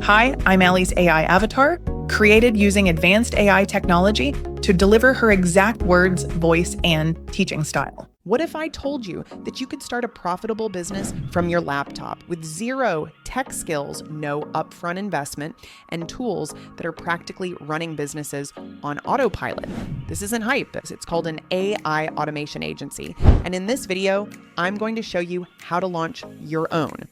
Hi, I'm Allie's AI avatar, created using advanced AI technology to deliver her exact words, voice, and teaching style. What if I told you that you could start a profitable business from your laptop with zero tech skills, no upfront investment, and tools that are practically running businesses on autopilot? This isn't hype. It's called an AI automation agency. And in this video, I'm going to show you how to launch your own.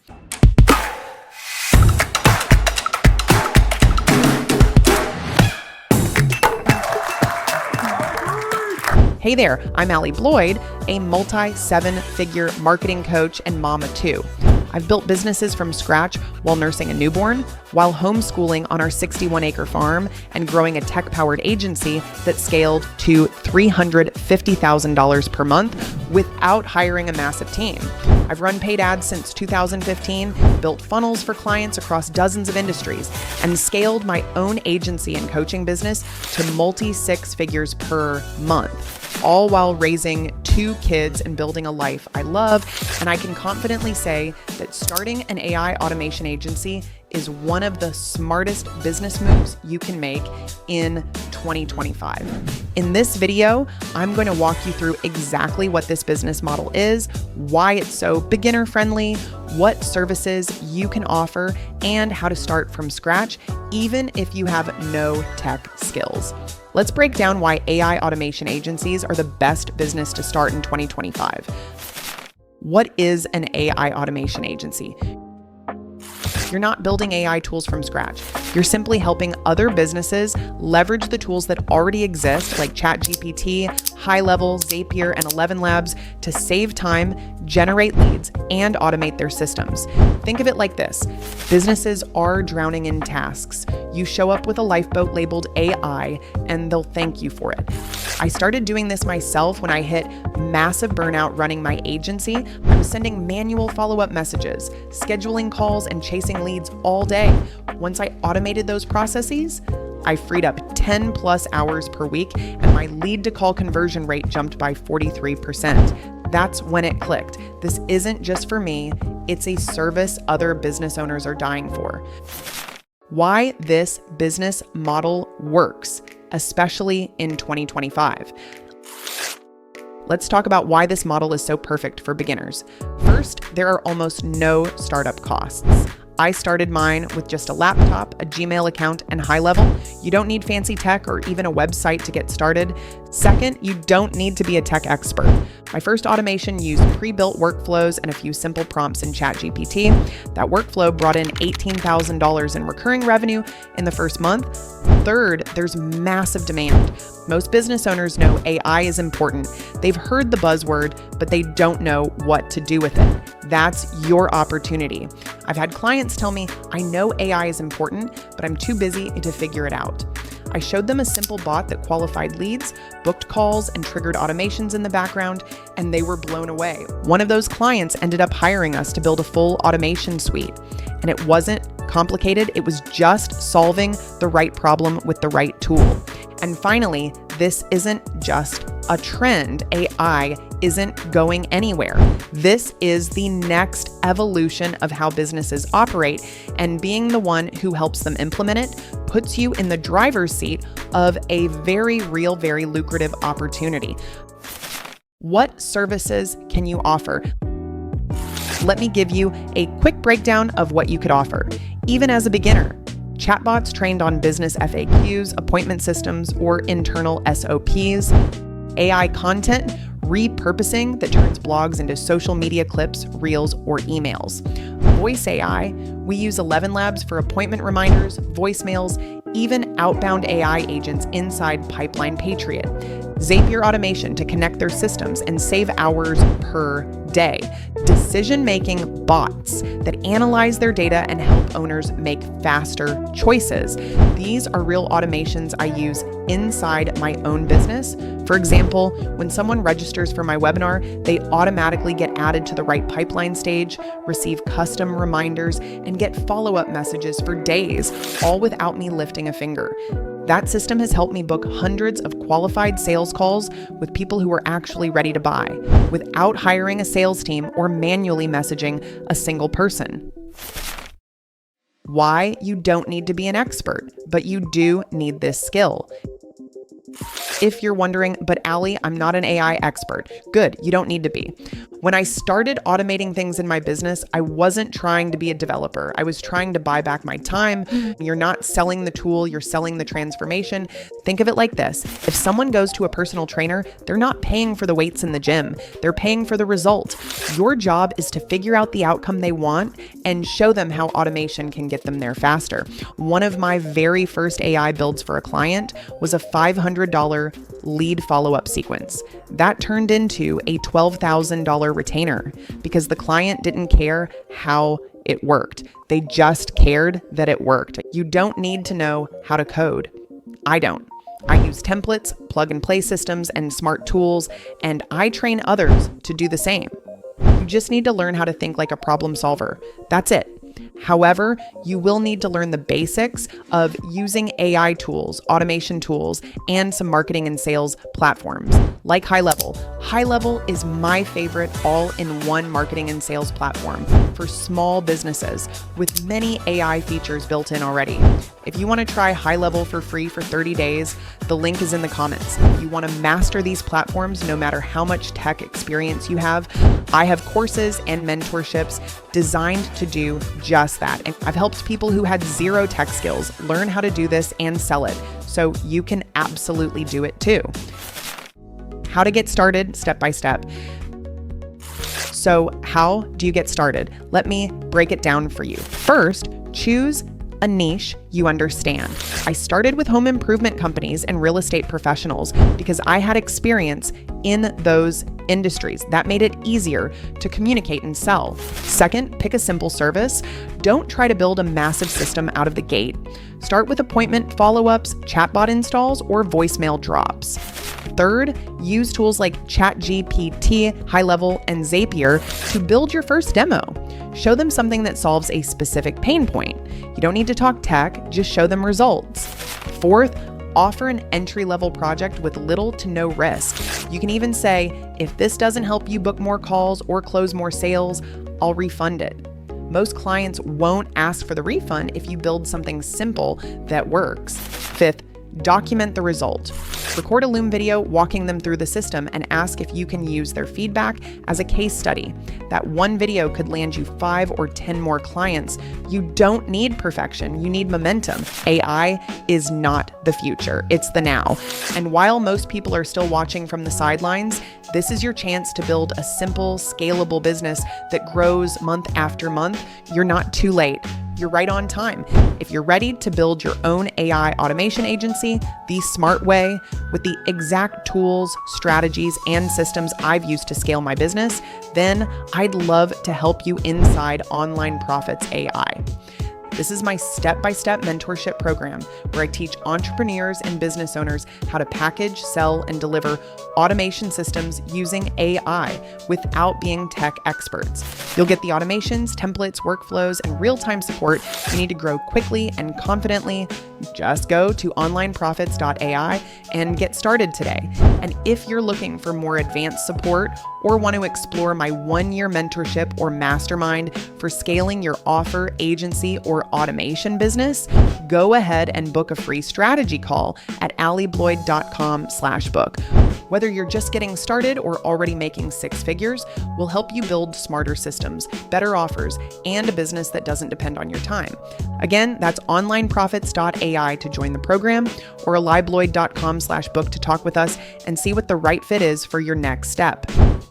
Hey there, I'm Allie Bloyd, a multi-7-figure marketing coach and mom of two. I've built businesses from scratch while nursing a newborn, while homeschooling on our 61-acre farm, and growing a tech-powered agency that scaled to $350,000 per month without hiring a massive team. I've run paid ads since 2015, built funnels for clients across dozens of industries, and scaled my own agency and coaching business to multi-six figures per month, all while raising 2 kids and building a life I love. And I can confidently say that starting an AI automation agency is one of the smartest business moves you can make in 2025. In this video, I'm going to walk you through exactly what this business model is, why it's so beginner friendly, what services you can offer, and how to start from scratch, even if you have no tech skills. Let's break down why AI automation agencies are the best business to start in 2025. What is an AI automation agency? You're not building AI tools from scratch. You're simply helping other businesses leverage the tools that already exist, like ChatGPT, HighLevel, Zapier, and 11 Labs, to save time, generate leads, and automate their systems. Think of it like this. Businesses are drowning in tasks. You show up with a lifeboat labeled AI, and they'll thank you for it. I started doing this myself when I hit massive burnout running my agency. I was sending manual follow-up messages, scheduling calls, and chasing leads all day. Once I automated those processes, I freed up 10 plus hours per week, and my lead to call conversion rate jumped by 43%. That's when it clicked. This isn't just for me, it's a service other business owners are dying for. Why this business model works, especially in 2025. Let's talk about why this model is so perfect for beginners. First, there are almost no startup costs. I started mine with just a laptop, a Gmail account, and HighLevel. You don't need fancy tech or even a website to get started. Second, you don't need to be a tech expert. My first automation used pre-built workflows and a few simple prompts in ChatGPT. That workflow brought in $18,000 in recurring revenue in the first month. Third, there's massive demand. Most business owners know AI is important. They've heard the buzzword, but they don't know what to do with it. That's your opportunity. I've had clients tell me, I know AI is important, but I'm too busy to figure it out. I showed them a simple bot that qualified leads, booked calls, and triggered automations in the background, and they were blown away. One of those clients ended up hiring us to build a full automation suite. And it wasn't complicated, it was just solving the right problem with the right tool. And finally, this isn't just a trend. AI isn't going anywhere. This is the next evolution of how businesses operate, and being the one who helps them implement it puts you in the driver's seat of a very real, very lucrative opportunity. What services can you offer? Let me give you a quick breakdown of what you could offer, even as a beginner. Chatbots trained on business FAQs, appointment systems, or internal SOPs. AI content repurposing that turns blogs into social media clips, reels, or emails. Voice AI, we use 11 Labs for appointment reminders, voicemails, even outbound AI agents inside Pipeline Patriot. Zapier automation to connect their systems and save hours per day. Decision-making bots that analyze their data and help owners make faster choices. These are real automations I use inside my own business. For example, when someone registers for my webinar, they automatically get added to the right pipeline stage, receive custom reminders, and get follow-up messages for days, all without me lifting a finger. That system has helped me book hundreds of qualified sales calls with people who are actually ready to buy, without hiring a sales team or manually messaging a single person. Why? You don't need to be an expert, but you do need this skill. If you're wondering, but Allie, I'm not an AI expert. Good, you don't need to be. When I started automating things in my business, I wasn't trying to be a developer. I was trying to buy back my time. You're not selling the tool, you're selling the transformation. Think of it like this. If someone goes to a personal trainer, they're not paying for the weights in the gym. They're paying for the result. Your job is to figure out the outcome they want and show them how automation can get them there faster. One of my very first AI builds for a client was a $500 lead follow-up sequence. That turned into a $12,000 retainer because the client didn't care how it worked. They just cared that it worked. You don't need to know how to code. I don't. I use templates, plug and play systems, and smart tools, and I train others to do the same. You just need to learn how to think like a problem solver. That's it. However, you will need to learn the basics of using AI tools, automation tools, and some marketing and sales platforms like High Level. High Level is my favorite all-in-one marketing and sales platform for small businesses with many AI features built in already. If you want to try High Level for free for 30 days, the link is in the comments. If you want to master these platforms, no matter how much tech experience you have, I have courses and mentorships designed to do just that. And I've helped people who had zero tech skills learn how to do this and sell it, so you can absolutely do it too. How to get started step by step. So how do you get started? Let me break it down for you. First, choose a niche you understand. I started with home improvement companies and real estate professionals because I had experience in those industries. That made it easier to communicate and sell. Second, pick a simple service. Don't try to build a massive system out of the gate. Start with appointment follow-ups, chatbot installs, or voicemail drops. Third, use tools like ChatGPT, High Level, and Zapier to build your first demo. Show them something that solves a specific pain point. You don't need to talk tech, just show them results. Fourth, offer an entry-level project with little to no risk. You can even say, if this doesn't help you book more calls or close more sales, I'll refund it. Most clients won't ask for the refund if you build something simple that works. Fifth, document the result. Record a Loom video walking them through the system and ask if you can use their feedback as a case study. That one video could land you 5 or 10 more clients. You don't need perfection, you need momentum. AI is not the future, it's the now. And while most people are still watching from the sidelines, this is your chance to build a simple, scalable business that grows month after month. You're not too late. You're right on time. If you're ready to build your own AI automation agency the smart way with the exact tools, strategies, and systems I've used to scale my business, then I'd love to help you inside Online Profits AI. This is my step-by-step mentorship program where I teach entrepreneurs and business owners how to package, sell, and deliver automation systems using AI without being tech experts. You'll get the automations, templates, workflows, and real-time support you need to grow quickly and confidently. Just go to onlineprofits.ai and get started today. And if you're looking for more advanced support or want to explore my 1-year mentorship or mastermind for scaling your offer, agency, or automation business, go ahead and book a free strategy call at alliebloyd.com/book. Whether you're just getting started or already making 6 figures, we'll help you build smarter systems, better offers, and a business that doesn't depend on your time. Again, that's onlineprofits.ai to join the program, or alliebloyd.com/book to talk with us and see what the right fit is for your next step.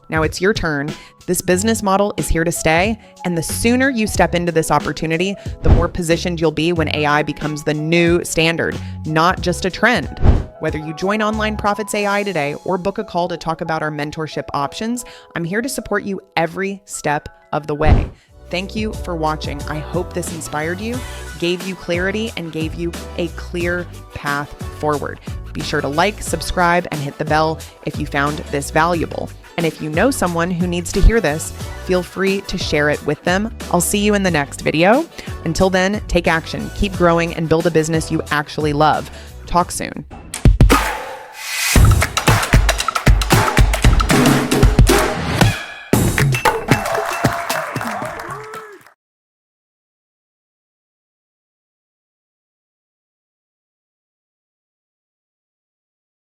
Now it's your turn. This business model is here to stay, and the sooner you step into this opportunity, the more positioned you'll be when AI becomes the new standard, not just a trend. Whether you join Online Profits AI today or book a call to talk about our mentorship options, I'm here to support you every step of the way. Thank you for watching. I hope this inspired you, gave you clarity, and gave you a clear path forward. Be sure to like, subscribe, and hit the bell if you found this valuable. And if you know someone who needs to hear this, feel free to share it with them. I'll see you in the next video. Until then, take action, keep growing, and build a business you actually love. Talk soon.